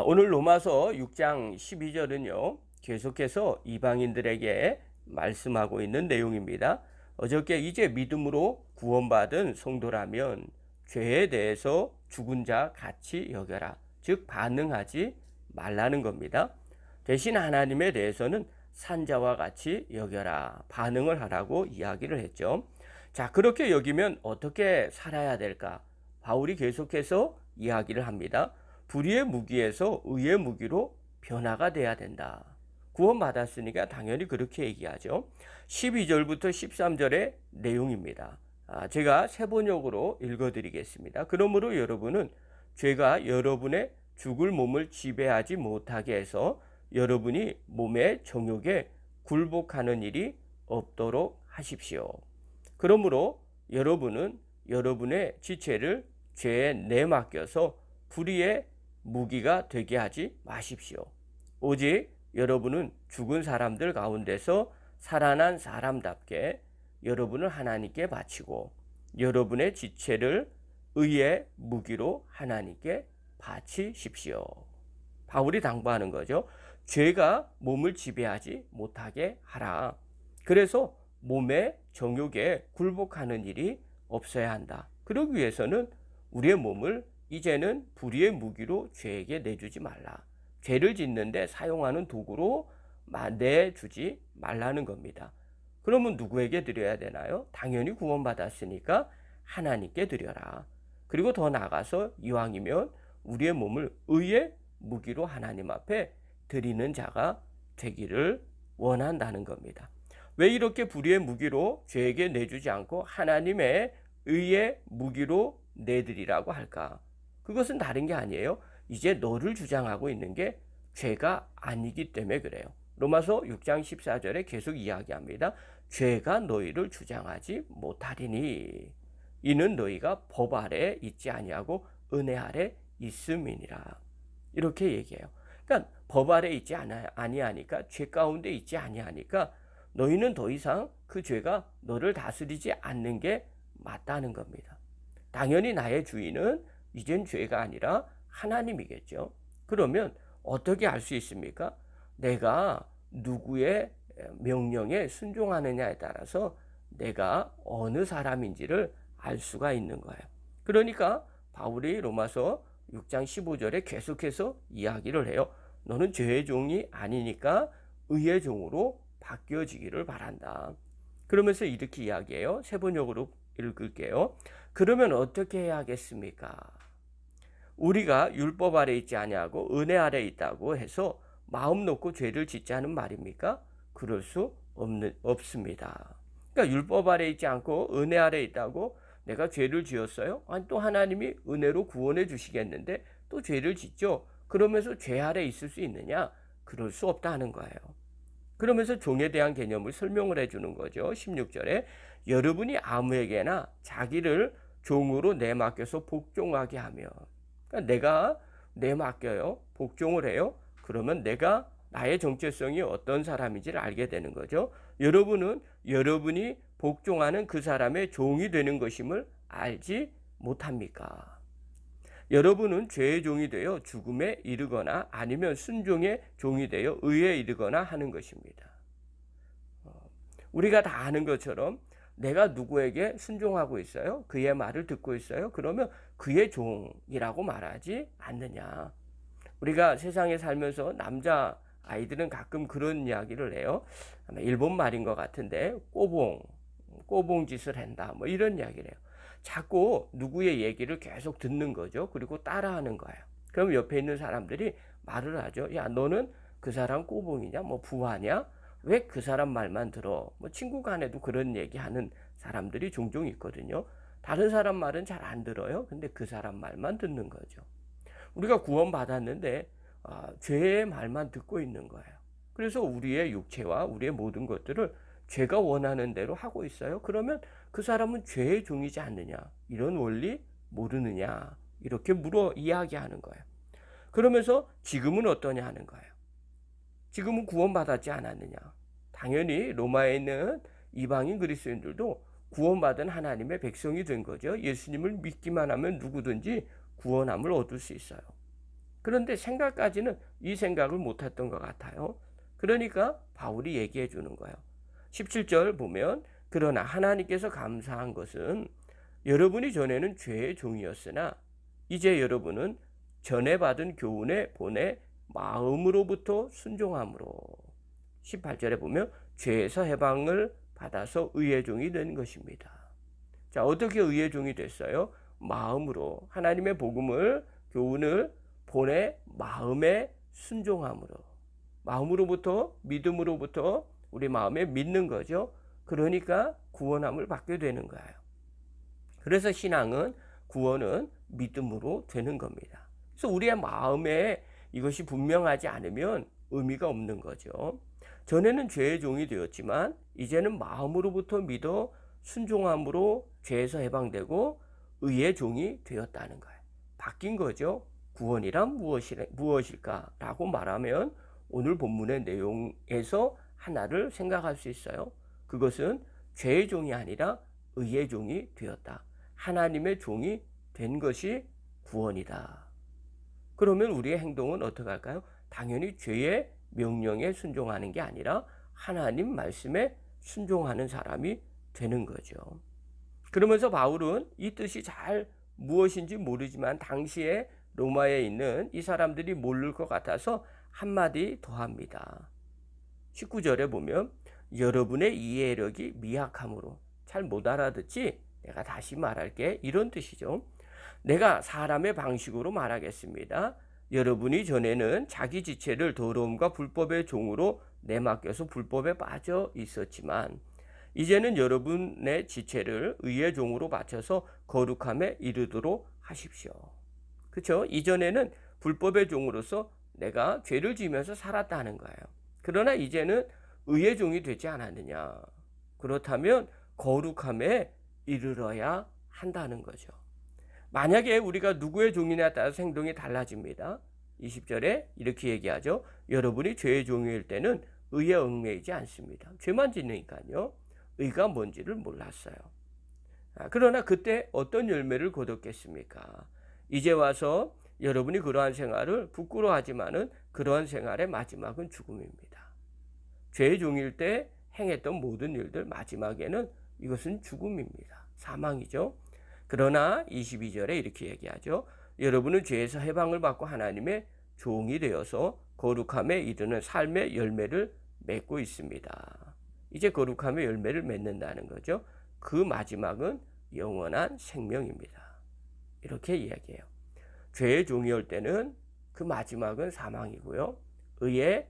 오늘 로마서 6장 12절은요, 계속해서 이방인들에게 말씀하고 있는 내용입니다. 어저께 이제 믿음으로 구원받은 성도라면 죄에 대해서 죽은 자 같이 여겨라. 즉, 반응하지 말라는 겁니다. 대신 하나님에 대해서는 산자와 같이 여겨라. 반응을 하라고 이야기를 했죠. 자, 그렇게 여기면 어떻게 살아야 될까? 바울이 계속해서 이야기를 합니다. 불의의 무기에서 의의 무기로 변화가 돼야 된다. 구원받았으니까 당연히 그렇게 얘기하죠. 12절부터 13절의 내용입니다. 제가 세 번역으로 읽어드리겠습니다. 그러므로 여러분은 죄가 여러분의 죽을 몸을 지배하지 못하게 해서 여러분이 몸의 정욕에 굴복하는 일이 없도록 하십시오. 그러므로 여러분은 여러분의 지체를 죄에 내맡겨서 불의의 무기가 되게 하지 마십시오. 오직 여러분은 죽은 사람들 가운데서 살아난 사람답게 여러분을 하나님께 바치고 여러분의 지체를 의의 무기로 하나님께 바치십시오. 바울이 당부하는 거죠. 죄가 몸을 지배하지 못하게 하라. 그래서 몸의 정욕에 굴복하는 일이 없어야 한다. 그러기 위해서는 우리의 몸을 이제는 불의의 무기로 죄에게 내주지 말라. 죄를 짓는데 사용하는 도구로 내주지 말라는 겁니다. 그러면 누구에게 드려야 되나요? 당연히 구원받았으니까 하나님께 드려라. 그리고 더 나아가서 이왕이면 우리의 몸을 의의 무기로 하나님 앞에 드리는 자가 되기를 원한다는 겁니다. 왜 이렇게 불의의 무기로 죄에게 내주지 않고 하나님의 의의 무기로 내드리라고 할까? 그것은 다른 게 아니에요. 이제 너를 주장하고 있는 게 죄가 아니기 때문에 그래요. 로마서 6장 14절에 계속 이야기합니다. 죄가 너희를 주장하지 못하리니 이는 너희가 법 아래 있지 아니하고 은혜 아래 있음이니라. 이렇게 얘기해요. 그러니까 법 아래 있지 아니하니까, 죄 가운데 있지 아니하니까 너희는 더 이상 그 죄가 너를 다스리지 않는 게 맞다는 겁니다. 당연히 나의 주인은 이젠 죄가 아니라 하나님이겠죠. 그러면 어떻게 알 수 있습니까? 내가 누구의 명령에 순종하느냐에 따라서 내가 어느 사람인지를 알 수가 있는 거예요. 그러니까 바울이 로마서 6장 15절에 계속해서 이야기를 해요. 너는 죄의 종이 아니니까 의의 종으로 바뀌어지기를 바란다. 그러면서 이렇게 이야기해요. 세 번역으로 읽을게요. 그러면 어떻게 해야 하겠습니까? 우리가 율법 아래 있지 아니하고 은혜 아래 있다고 해서 마음 놓고 죄를 짓자는 말입니까? 그럴 수 없습니다. 그러니까 율법 아래 있지 않고 은혜 아래 있다고 내가 죄를 지었어요? 아니, 또 하나님이 은혜로 구원해 주시겠는데 또 죄를 짓죠? 그러면서 죄 아래 있을 수 있느냐? 그럴 수 없다는 거예요. 그러면서 종에 대한 개념을 설명을 해주는 거죠. 16절에 여러분이 아무에게나 자기를 종으로 내맡겨서 복종하게 하면, 그러니까 내가 내맡겨요, 복종을 해요. 그러면 내가 나의 정체성이 어떤 사람인지를 알게 되는 거죠. 여러분은 여러분이 복종하는 그 사람의 종이 되는 것임을 알지 못합니까? 여러분은 죄의 종이 되어 죽음에 이르거나 아니면 순종의 종이 되어 의에 이르거나 하는 것입니다. 우리가 다 아는 것처럼 내가 누구에게 순종하고 있어요? 그의 말을 듣고 있어요? 그러면 그의 종이라고 말하지 않느냐. 우리가 세상에 살면서 남자 아이들은 가끔 그런 이야기를 해요. 아마 일본 말인 것 같은데 꼬봉 짓을 한다, 뭐 이런 이야기를 해요. 자꾸 누구의 얘기를 계속 듣는 거죠. 그리고 따라하는 거예요. 그럼 옆에 있는 사람들이 말을 하죠. 야, 너는 그 사람 꼬봉이냐, 뭐 부하냐, 왜 그 사람 말만 들어? 뭐 친구 간에도 그런 얘기하는 사람들이 종종 있거든요. 다른 사람 말은 잘 안 들어요. 근데 그 사람 말만 듣는 거죠. 우리가 구원받았는데 죄의 말만 듣고 있는 거예요. 그래서 우리의 육체와 우리의 모든 것들을 죄가 원하는 대로 하고 있어요. 그러면 그 사람은 죄의 종이지 않느냐, 이런 원리 모르느냐, 이렇게 물어 이야기하는 거예요. 그러면서 지금은 어떠냐 하는 거예요. 지금은 구원받았지 않았느냐. 당연히 로마에 있는 이방인 그리스도인들도 구원받은 하나님의 백성이 된 거죠. 예수님을 믿기만 하면 누구든지 구원함을 얻을 수 있어요. 그런데 생각까지는 이 생각을 못했던 것 같아요. 그러니까 바울이 얘기해 주는 거예요. 17절 보면 그러나 하나님께서 감사한 것은 여러분이 전에는 죄의 종이었으나 이제 여러분은 전에 받은 교훈의 본의 마음으로부터 순종함으로 18절에 보면 죄에서 해방을 받아서 의의 종이 된 것입니다. 자, 어떻게 의의 종이 됐어요? 마음으로 하나님의 복음을 교훈을 본의 마음에 순종함으로 마음으로부터 믿음으로부터 우리 마음에 믿는 거죠. 그러니까 구원함을 받게 되는 거예요. 그래서 신앙은 구원은 믿음으로 되는 겁니다. 그래서 우리의 마음에 이것이 분명하지 않으면 의미가 없는 거죠. 전에는 죄의 종이 되었지만 이제는 마음으로부터 믿어 순종함으로 죄에서 해방되고 의의 종이 되었다는 거예요. 바뀐 거죠. 구원이란 무엇일까라고 말하면 오늘 본문의 내용에서 하나를 생각할 수 있어요. 그것은 죄의 종이 아니라 의의 종이 되었다. 하나님의 종이 된 것이 구원이다. 그러면 우리의 행동은 어떻게 할까요? 당연히 죄의 명령에 순종하는 게 아니라 하나님 말씀에 순종하는 사람이 되는 거죠. 그러면서 바울은 이 뜻이 잘 무엇인지 모르지만 당시에 로마에 있는 이 사람들이 모를 것 같아서 한마디 더 합니다. 19절에 보면 여러분의 이해력이 미약함으로 잘 못 알아듣지? 내가 다시 말할게. 이런 뜻이죠. 내가 사람의 방식으로 말하겠습니다. 여러분이 전에는 자기 지체를 더러움과 불법의 종으로 내맡겨서 불법에 빠져 있었지만 이제는 여러분의 지체를 의의 종으로 바쳐서 거룩함에 이르도록 하십시오. 그렇죠? 이전에는 불법의 종으로서 내가 죄를 지으면서 살았다는 거예요. 그러나 이제는 의의 종이 되지 않았느냐. 그렇다면 거룩함에 이르러야 한다는 거죠. 만약에 우리가 누구의 종이냐에 따라서 행동이 달라집니다. 20절에 이렇게 얘기하죠. 여러분이 죄의 종일 때는 의에 얽매이지 않습니다. 죄만 짓으니까요. 의가 뭔지를 몰랐어요. 그러나 그때 어떤 열매를 거뒀겠습니까? 이제 와서 여러분이 그러한 생활을 부끄러워하지만은 그러한 생활의 마지막은 죽음입니다. 죄의 종일 때 행했던 모든 일들 마지막에는 이것은 죽음입니다. 사망이죠. 그러나 22절에 이렇게 얘기하죠. 여러분은 죄에서 해방을 받고 하나님의 종이 되어서 거룩함에 이르는 삶의 열매를 맺고 있습니다. 이제 거룩함의 열매를 맺는다는 거죠. 그 마지막은 영원한 생명입니다. 이렇게 이야기해요. 죄의 종이 올 때는 그 마지막은 사망이고요. 의의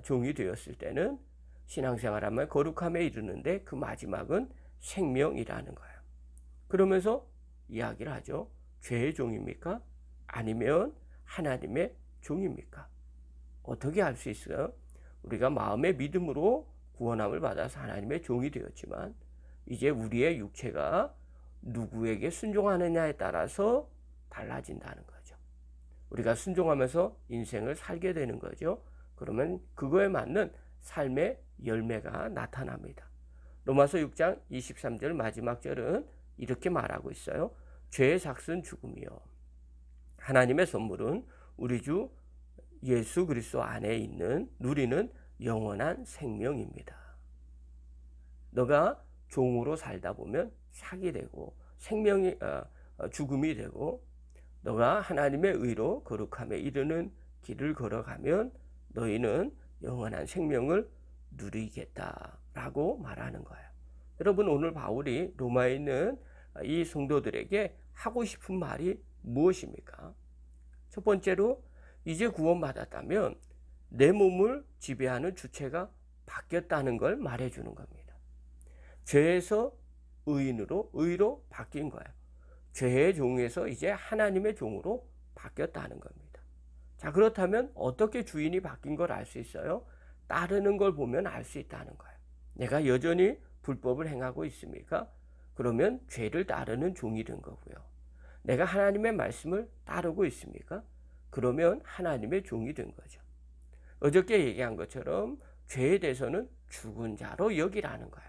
종이 되었을 때는 신앙생활하면 거룩함에 이르는데 그 마지막은 생명이라는 거예요. 그러면서 이야기를 하죠. 죄의 종입니까? 아니면 하나님의 종입니까? 어떻게 알 수 있어요? 우리가 마음의 믿음으로 구원함을 받아서 하나님의 종이 되었지만 이제 우리의 육체가 누구에게 순종하느냐에 따라서 달라진다는 거죠. 우리가 순종하면서 인생을 살게 되는 거죠. 그러면 그거에 맞는 삶의 열매가 나타납니다. 로마서 6장 23절 마지막 절은 이렇게 말하고 있어요. 죄의 삭은 죽음이요 하나님의 선물은 우리 주 예수 그리스도 안에 있는 누리는 영원한 생명입니다. 너가 종으로 살다 보면 사기 되고 죽음이 되고 너가 하나님의 의로 거룩함에 이르는 길을 걸어가면 너희는 영원한 생명을 누리겠다라고 말하는 거예요. 여러분 오늘 바울이 로마에 있는 이 성도들에게 하고 싶은 말이 무엇입니까? 첫 번째로 이제 구원받았다면 내 몸을 지배하는 주체가 바뀌었다는 걸 말해주는 겁니다. 죄에서 의로 바뀐 거예요. 죄의 종에서 이제 하나님의 종으로 바뀌었다는 겁니다. 자, 그렇다면 어떻게 주인이 바뀐 걸 알 수 있어요? 따르는 걸 보면 알 수 있다는 거예요. 내가 여전히 불법을 행하고 있습니까? 그러면 죄를 따르는 종이 된 거고요. 내가 하나님의 말씀을 따르고 있습니까? 그러면 하나님의 종이 된 거죠. 어저께 얘기한 것처럼 죄에 대해서는 죽은 자로 여기라는 거예요.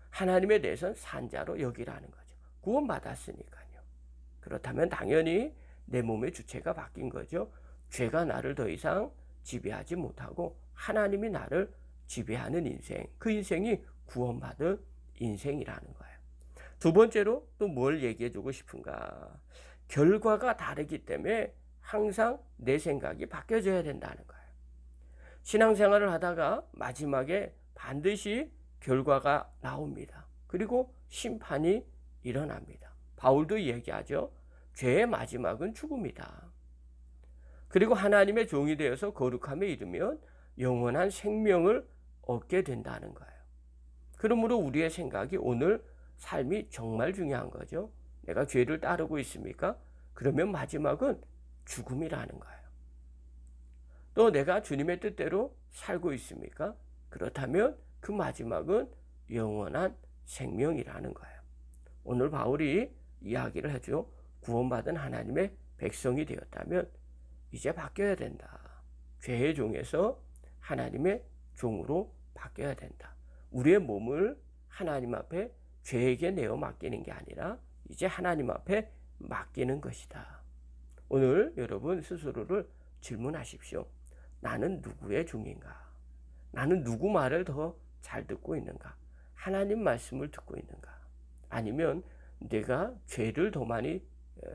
하나님에 대해서는 산 자로 여기라는 거죠. 구원받았으니까요. 그렇다면 당연히 내 몸의 주체가 바뀐 거죠. 죄가 나를 더 이상 지배하지 못하고 하나님이 나를 지배하는 인생, 그 인생이 구원받은 인생이라는 거예요. 두 번째로 또 뭘 얘기해 주고 싶은가? 결과가 다르기 때문에 항상 내 생각이 바뀌어져야 된다는 거예요. 신앙생활을 하다가 마지막에 반드시 결과가 나옵니다. 그리고 심판이 일어납니다. 바울도 얘기하죠. 죄의 마지막은 죽음이다. 그리고 하나님의 종이 되어서 거룩함에 이르면 영원한 생명을 얻게 된다는 거예요. 그러므로 우리의 생각이 오늘 삶이 정말 중요한 거죠. 내가 죄를 따르고 있습니까? 그러면 마지막은 죽음이라는 거예요. 또 내가 주님의 뜻대로 살고 있습니까? 그렇다면 그 마지막은 영원한 생명이라는 거예요. 오늘 바울이 이야기를 하죠. 구원받은 하나님의 백성이 되었다면 이제 바뀌어야 된다. 죄의 종에서 하나님의 종으로 바뀌어야 된다. 우리의 몸을 하나님 앞에 죄에게 내어 맡기는 게 아니라 이제 하나님 앞에 맡기는 것이다. 오늘 여러분 스스로를 질문하십시오. 나는 누구의 종인가? 나는 누구 말을 더 잘 듣고 있는가? 하나님 말씀을 듣고 있는가? 아니면 내가 죄를 더 많이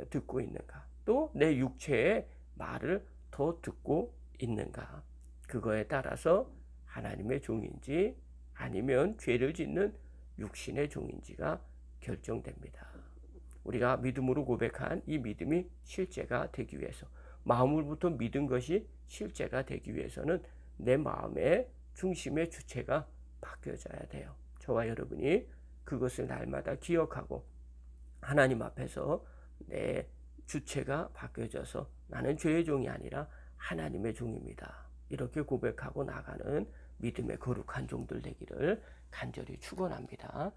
듣고 있는가? 또 내 육체의 말을 더 듣고 있는가? 그거에 따라서 하나님의 종인지 아니면 죄를 짓는 육신의 종인지가 결정됩니다. 우리가 믿음으로 고백한 이 믿음이 실제가 되기 위해서, 마음으로부터 믿은 것이 실제가 되기 위해서는 내 마음의 중심의 주체가 바뀌어져야 돼요. 저와 여러분이 그것을 날마다 기억하고 하나님 앞에서 내 주체가 바뀌어져서 나는 죄의 종이 아니라 하나님의 종입니다. 이렇게 고백하고 나가는 믿음의 거룩한 종들 되기를 간절히 축원합니다.